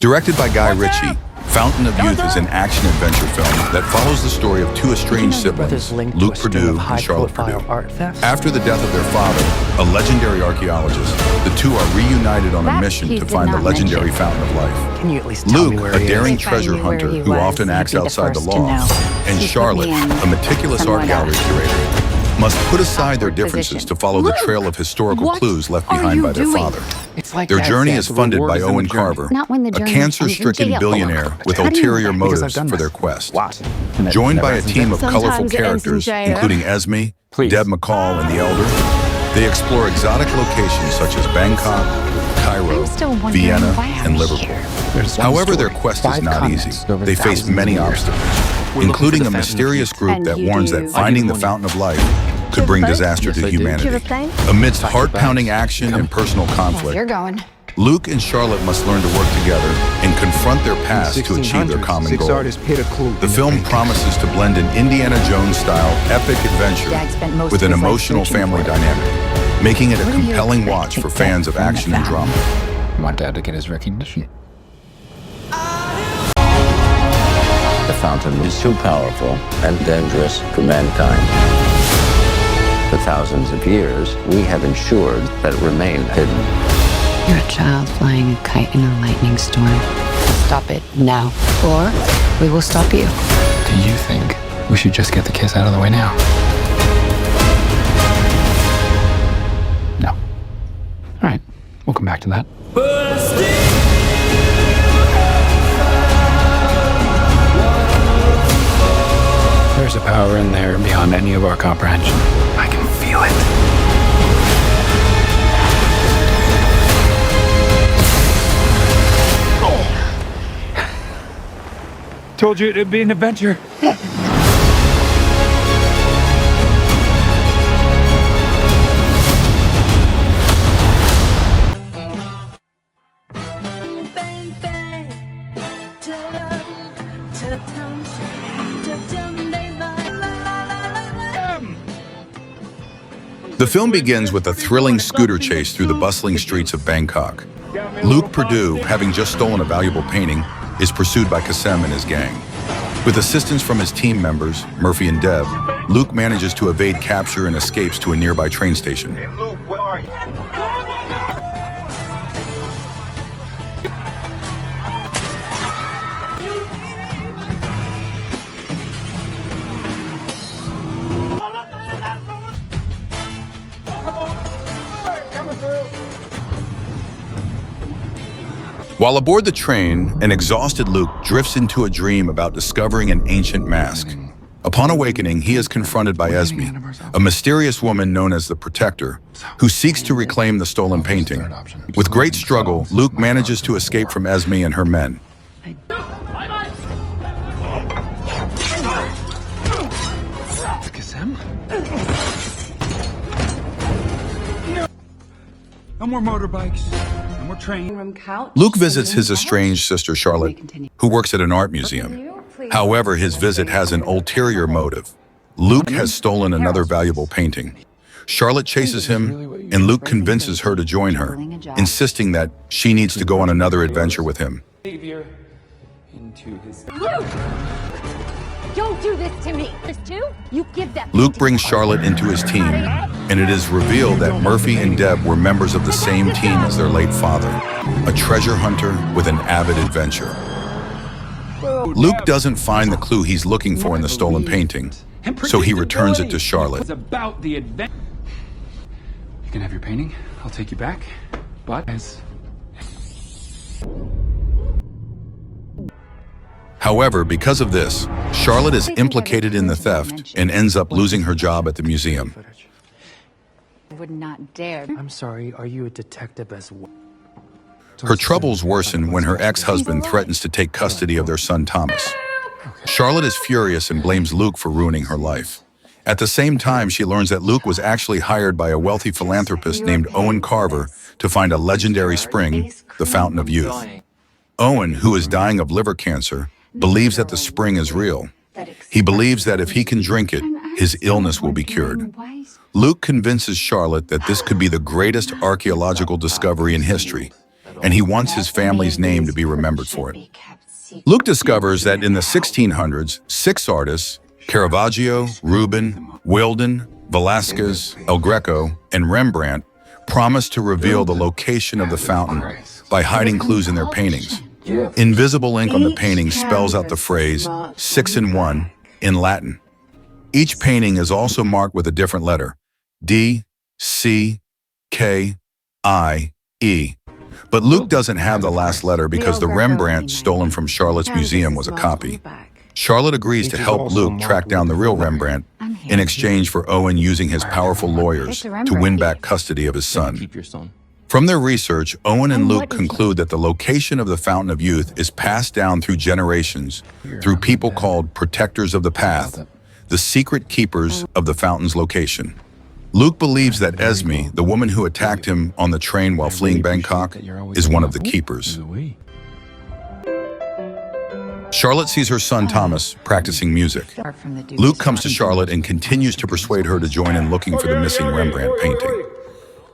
Directed by Guy Ritchie, Fountain of Youth is an action-adventure film that follows the story of two estranged siblings, Luke Purdue and Charlotte Purdue. After the death of their father, a legendary archaeologist, the two are reunited on a mission to find the legendary Fountain of Life. Can you at least tell me Luke, where a he is? daring treasure hunter who often acts outside the law, and Charlotte, a meticulous art gallery curator, must put aside their differences to follow the trail of historical clues left behind by their father. Their journey is funded by Owen Carver, a cancer-stricken billionaire with ulterior motives for their quest. Joined by a team of colorful characters, including Esme, Deb McCall, and the Elder, they explore exotic locations such as Bangkok, Cairo, Vienna, and Liverpool. However, their quest is not easy. They face many obstacles, including a mysterious group that warns that finding the Fountain of Life could bring disaster to humanity. Amidst heart-pounding action and personal conflict, Luke and Charlotte must learn to work together and confront their past to achieve their common goal. The film promises to blend an Indiana Jones-style epic adventure with an emotional family dynamic, making it a compelling watch for fans of action and drama. I want Dad to get his recognition. The fountain is too powerful and dangerous for mankind. For thousands of years, we have ensured that it remained hidden. You're a child flying a kite in a lightning storm. Stop it now, or we will stop you. Do you think we should just get the kiss out of the way now? No. All right, we'll come back to that. There's a power in there beyond any of our comprehension. I can feel it. Oh. Told you it'd be an adventure. The film begins with a thrilling scooter chase through the bustling streets of Bangkok. Luke Purdue, having just stolen a valuable painting, is pursued by Kassem and his gang. With assistance from his team members, Murphy and Deb, Luke manages to evade capture and escapes to a nearby train station. While aboard the train, an exhausted Luke drifts into a dream about discovering an ancient mask. Upon awakening, he is confronted by Esme, a mysterious woman known as the Protector, who seeks to reclaim the stolen painting. With great struggle, Luke manages to escape from Esme and her men. No more motorbikes. No more train. Luke visits his estranged sister Charlotte, who works at an art museum. However, his visit has an ulterior motive. Luke has stolen another valuable painting. Charlotte chases him, and Luke convinces her to join her, insisting that she needs to go on another adventure with him. Luke! Don't do this to me! You give that Luke brings Charlotte into his team, and it is revealed that Murphy and Deb were members of the same team as their late father, a treasure hunter with an avid adventure. Luke doesn't find the clue he's looking for in the stolen painting, so he returns it to Charlotte. You can have your painting. I'll take you back. But However, because of this, Charlotte is implicated in the theft and ends up losing her job at the museum. I would not dare. I'm sorry, are you a detective as well? Her troubles worsen when her ex-husband threatens to take custody of their son Thomas. Charlotte is furious and blames Luke for ruining her life. At the same time, she learns that Luke was actually hired by a wealthy philanthropist named Owen Carver to find a legendary spring, the Fountain of Youth. Owen, who is dying of liver cancer, believes that the spring is real. He believes that if he can drink it, his illness will be cured. Luke convinces Charlotte that this could be the greatest archaeological discovery in history, and he wants his family's name to be remembered for it. Luke discovers that in the 1600s, 6 artists, Caravaggio, Rubens, Wilden, Velázquez, El Greco, and Rembrandt, promised to reveal the location of the fountain by hiding clues in their paintings. Invisible ink on the painting spells out the phrase 6 in 1 in Latin. Each painting is also marked with a different letter, D, C, K, I, E. But Luke doesn't have the last letter because the Rembrandt stolen from Charlotte's museum was a copy. Charlotte agrees to help Luke track down the real Rembrandt in exchange for Owen using his powerful lawyers to win back custody of his son. From their research, Owen and Luke conclude that the location of the Fountain of Youth is passed down through generations through people called protectors of the path, the secret keepers of the fountain's location. Luke believes that Esme, the woman who attacked him on the train while fleeing Bangkok, is one of the keepers. Charlotte sees her son Thomas practicing music. Luke comes to Charlotte and continues to persuade her to join in looking for the missing Rembrandt painting.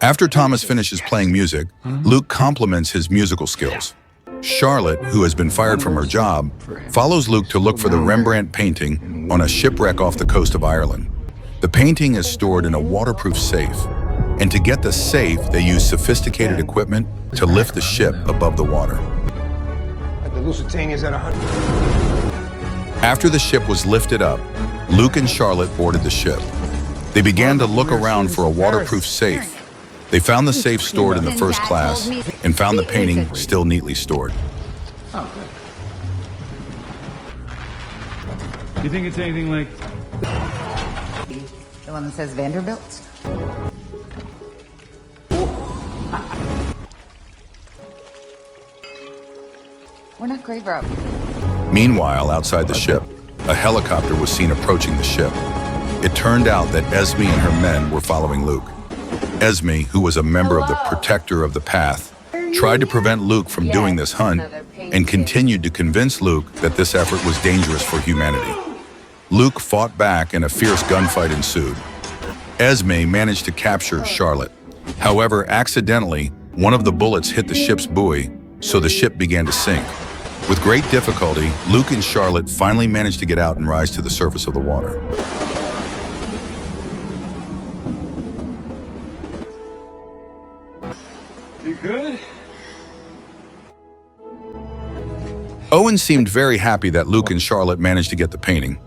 After Thomas finishes playing music, Luke compliments his musical skills. Charlotte, who has been fired from her job, follows Luke to look for the Rembrandt painting on a shipwreck off the coast of Ireland. The painting is stored in a waterproof safe, and to get the safe, they use sophisticated equipment to lift the ship above the water. The Lusitania is at 100. After the ship was lifted up, Luke and Charlotte boarded the ship. They began to look around for a waterproof safe. They found the safe stored in the first class and found the painting still neatly stored. Oh, good. You think it's anything like... The one that says Vanderbilt? We're not grave robbers. Meanwhile, outside the ship, a helicopter was seen approaching the ship. It turned out that Esme and her men were following Luke. Esme, who was a member of the Protector of the Path, tried to prevent Luke from doing this hunt and continued to convince Luke that this effort was dangerous for humanity. Luke fought back and a fierce gunfight ensued. Esme managed to capture Charlotte. However, accidentally, one of the bullets hit the ship's buoy, so the ship began to sink. With great difficulty, Luke and Charlotte finally managed to get out and rise to the surface of the water. You good? Owen seemed very happy that Luke and Charlotte managed to get the painting.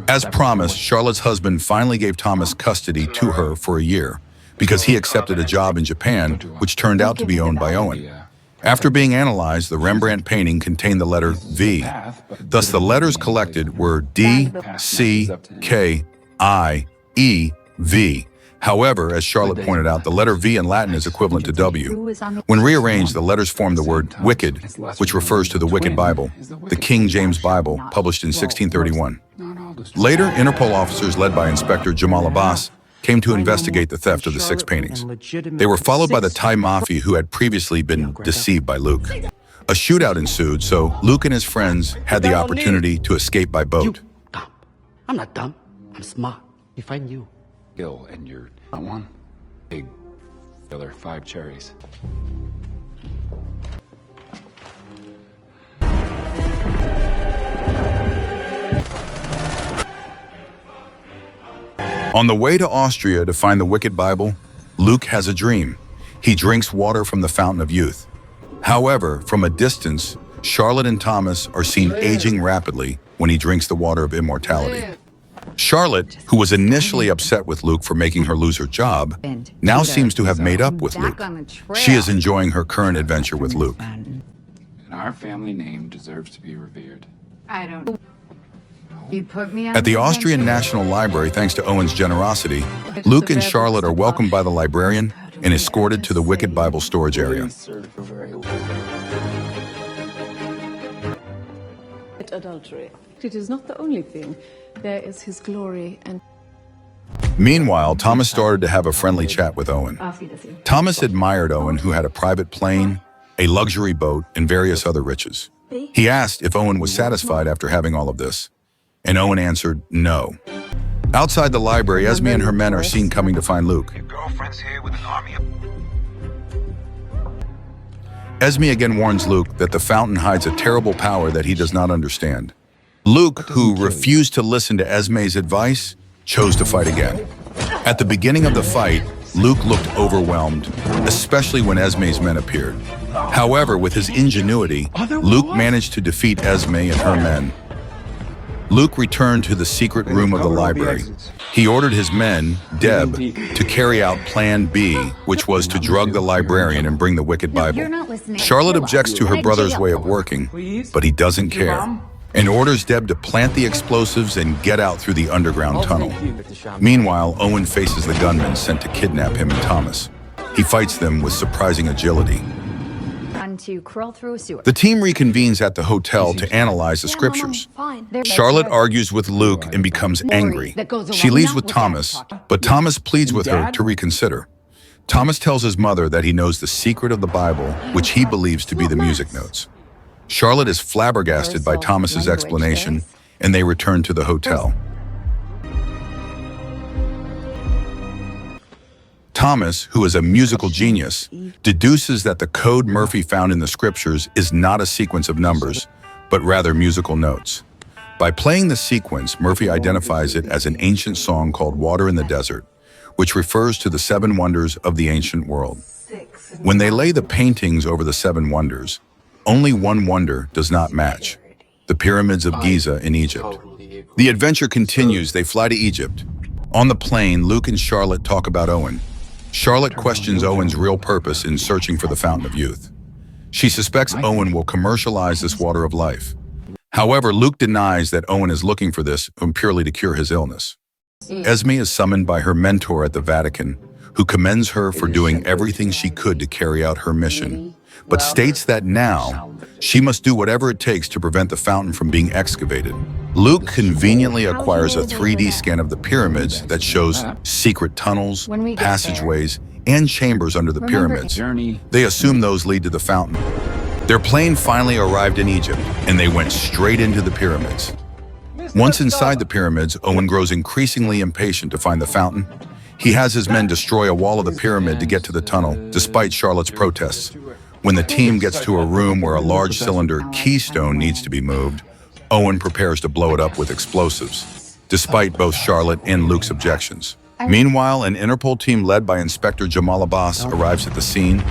As promised, Charlotte's husband finally gave Thomas custody to her for a year because he accepted a job in Japan, which turned out to be owned by Owen. After being analyzed, the Rembrandt painting contained the letter V. Thus, the letters collected were D, C, K, I, E, V. However, as Charlotte pointed out, the letter V in Latin is equivalent to W. When rearranged, the letters form the word wicked, which refers to the Wicked Bible, the King James Bible, published in 1631. Later, Interpol officers led by Inspector Jamal Abbas came to investigate the theft of the 6 paintings. They were followed by the Thai mafia who had previously been deceived by Luke. A shootout ensued, so Luke and his friends had the opportunity to escape by boat. I'm not dumb. I'm smart. You find you. Ill, and you're not one. Big, the other 5 cherries. On the way to Austria to find the Wicked Bible, Luke has a dream. He drinks water from the Fountain of Youth. However, from a distance, Charlotte and Thomas are seen aging rapidly when he drinks the water of immortality. Charlotte, who was initially upset with Luke for making her lose her job, now seems to have made up with Luke. She is enjoying her current adventure with Luke. And our family name deserves to be revered. I don't... You put me on At the Austrian National Library, thanks to Owen's generosity, Luke and Charlotte are welcomed by the librarian and escorted to the Wicked Bible storage area. Adultery. It is not the only thing. There is his glory and... Meanwhile, Thomas started to have a friendly chat with Owen. Thomas admired Owen, who had a private plane, a luxury boat, and various other riches. He asked if Owen was satisfied after having all of this, and Owen answered no. Outside the library, Esme and her men are seen coming to find Luke. Esme again warns Luke that the fountain hides a terrible power that he does not understand. Luke, who refused to listen to Esme's advice, chose to fight again. At the beginning of the fight, Luke looked overwhelmed, especially when Esme's men appeared. However, with his ingenuity, Luke managed to defeat Esme and her men. Luke returned to the secret room of the library. He ordered his men, Deb, to carry out Plan B, which was to drug the librarian and bring the wicked Bible. Charlotte objects to her brother's way of working, but he doesn't care, and orders Deb to plant the explosives and get out through the underground tunnel. Meanwhile, Owen faces the gunmen sent to kidnap him and Thomas. He fights them with surprising agility. To crawl through a sewer. The team reconvenes at the hotel to analyze the scriptures. Charlotte argues with Luke and becomes angry. She leaves with Thomas, but Thomas pleads with her to reconsider. Thomas tells his mother that he knows the secret of the Bible, which he believes to be the music notes. Charlotte is flabbergasted by Thomas's explanation, and they return to the hotel. Thomas, who is a musical genius, deduces that the code Murphy found in the scriptures is not a sequence of numbers, but rather musical notes. By playing the sequence, Murphy identifies it as an ancient song called Water in the Desert, which refers to the 7 wonders of the ancient world. When they lay the paintings over the 7 wonders, only one wonder does not match: the pyramids of Giza in Egypt. The adventure continues. They fly to Egypt. On the plane, Luke and Charlotte talk about Owen. Charlotte questions Owen's real purpose in searching for the Fountain of Youth. She suspects Owen will commercialize this water of life. However, Luke denies that Owen is looking for this purely to cure his illness. Esme is summoned by her mentor at the Vatican, who commends her for doing everything she could to carry out her mission, but states that now she must do whatever it takes to prevent the fountain from being excavated. Luke conveniently acquires a 3D scan of the pyramids that shows secret tunnels, passageways, and chambers under the pyramids. They assume those lead to the fountain. Their plane finally arrived in Egypt, and they went straight into the pyramids. Once inside the pyramids, Owen grows increasingly impatient to find the fountain. He has his men destroy a wall of the pyramid to get to the tunnel, despite Charlotte's protests. When the team gets to a room where a large cylinder keystone needs to be moved, Owen prepares to blow it up with explosives, despite both Charlotte and Luke's objections. Meanwhile, an Interpol team led by Inspector Jamal Abbas arrives at the scene,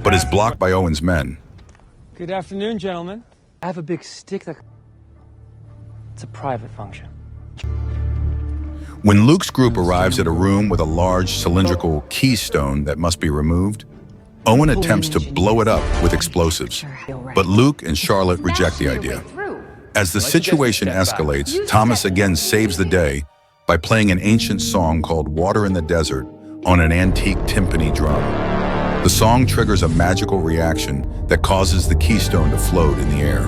but is blocked by Owen's men. Good afternoon, gentlemen. I have a big stick that... It's a private function. When Luke's group arrives at a room with a large cylindrical keystone that must be removed, Owen attempts to blow it up with explosives, but Luke and Charlotte reject the idea. As the situation escalates, Thomas again saves the day by playing an ancient song called Water in the Desert on an antique timpani drum. The song triggers a magical reaction that causes the keystone to float in the air.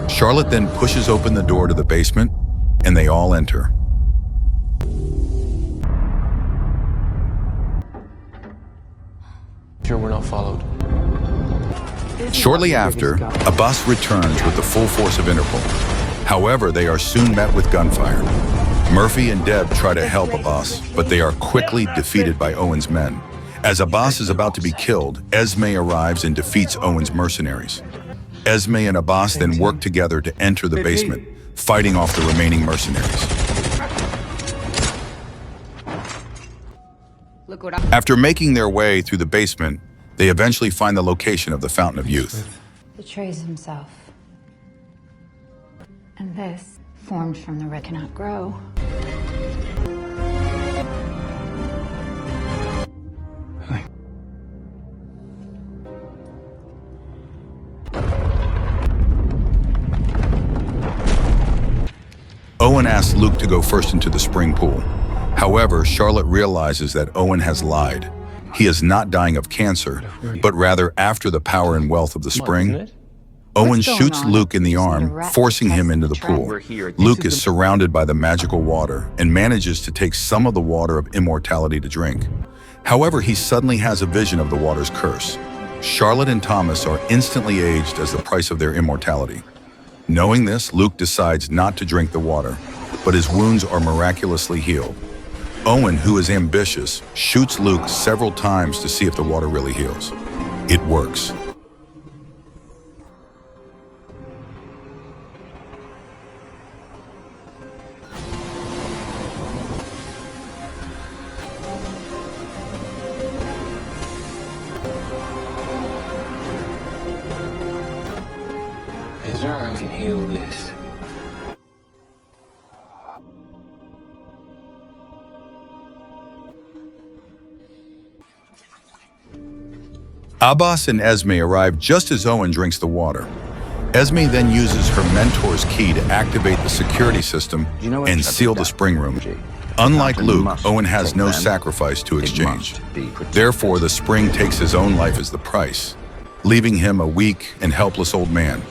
Charlotte then pushes open the door to the basement, and they all enter. Sure we're not followed. Shortly after, Abbas returns with the full force of Interpol. However, they are soon met with gunfire. Murphy and Deb try to help Abbas, but they are quickly defeated by Owen's men. As Abbas is about to be killed, Esme arrives and defeats Owen's mercenaries. Esme and Abbas then work together to enter the basement, fighting off the remaining mercenaries. After making their way through the basement, they eventually find the location of the Fountain of Youth. Betrays himself. And this, formed from the red, cannot grow. Owen asks Luke to go first into the spring pool. However, Charlotte realizes that Owen has lied. He is not dying of cancer, but rather after the power and wealth of the spring. Owen shoots Luke in the arm, forcing him into the pool. Luke is surrounded by the magical water and manages to take some of the water of immortality to drink. However, he suddenly has a vision of the water's curse. Charlotte and Thomas are instantly aged as the price of their immortality. Knowing this, Luke decides not to drink the water, but his wounds are miraculously healed. Owen, who is ambitious, shoots Luke several times to see if the water really heals. It works. Is there I can heal this? Abbas and Esme arrive just as Owen drinks the water. Esme then uses her mentor's key to activate the security system and seal the spring room. Unlike Luke, Owen has no sacrifice to exchange. Therefore, the spring takes his own life as the price, leaving him a weak and helpless old man.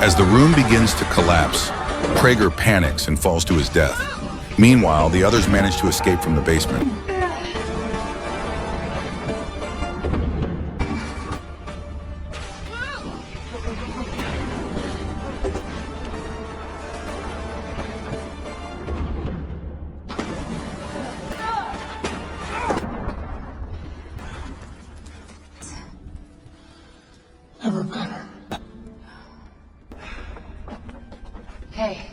As the room begins to collapse, Prager panics and falls to his death. Meanwhile, the others manage to escape from the basement. Never better. Hey.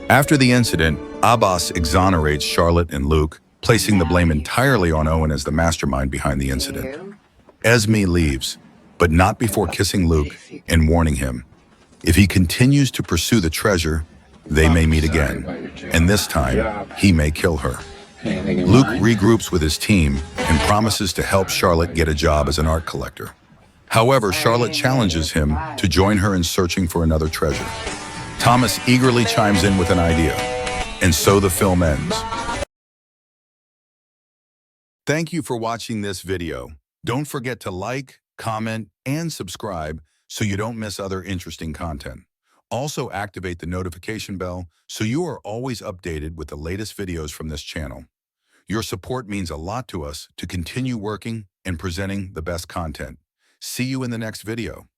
After the incident, Abbas exonerates Charlotte and Luke, placing the blame entirely on Owen as the mastermind behind the incident. Esme leaves, but not before kissing Luke and warning him. If he continues to pursue the treasure, they may meet again, and this time, he may kill her. Luke regroups with his team and promises to help Charlotte get a job as an art collector. However, Charlotte challenges him to join her in searching for another treasure. Thomas eagerly chimes in with an idea, and so the film ends. Thank you for watching this video. Don't forget to like, comment, and subscribe so you don't miss other interesting content. Also activate the notification bell so you are always updated with the latest videos from this channel. Your support means a lot to us to continue working and presenting the best content. See you in the next video.